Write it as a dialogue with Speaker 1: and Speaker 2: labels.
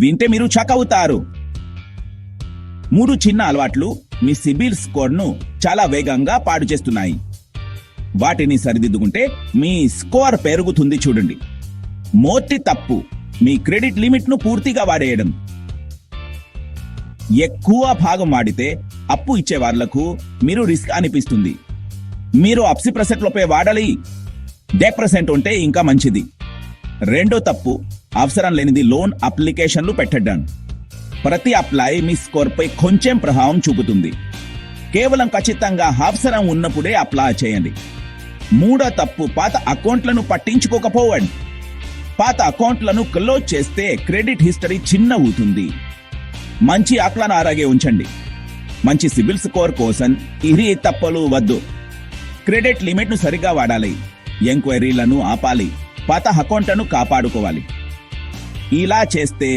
Speaker 1: వింటే మీరు షాక్ అవుతారు. 3 చిన్న అలవాట్లు మీ సిబిల్ స్కోర్ను చాలా వేగంగా పాడు చేస్తున్నాయి. వాటిని సరిదిద్దుకుంటే మీ స్కోర్ పెరుగుతుంది. చూడండి. మొదటి తప్పు మీ క్రెడిట్ లిమిట్ను పూర్తిగా వాడేయడం. ఎక్కువ భాగం వాడితే అప్పు ఇచ్చే వాళ్లకు మీరు రిస్క్ అనిపిస్తుంది. మీరు 80% వాడాలి. 10% ఉంటే ఇంకా మంచిది. రెండో తప్పు అవసరం లేనిది లోన్ అప్లికేషన్లు పెట్టడం. ప్రతి అప్లై మీ స్కోర్పై కొంచెం ప్రభావం చూపుతుంది. కేవలం ఖచ్చితంగా అవసరం ఉన్నప్పుడే అప్లై చేయండి. మూడో తప్పు పాత అకౌంట్లను పట్టించుకోకపోవడం. పాత అకౌంట్లను క్లోజ్ చేస్తే క్రెడిట్ హిస్టరీ చిన్నవుతుంది. మంచి ఆకలను ఆరోగ్య ఉంచండి. మంచి సిబిల్ స్కోర్ కోసం ఈ తప్పులు వద్దు. క్రెడిట్ లిమిట్ను సరిగా వాడాలి. ఎంక్వైరీలను ఆపాలి. పాత అకౌంట్లను కాపాడుకోవాలి. ఇలా చేస్తే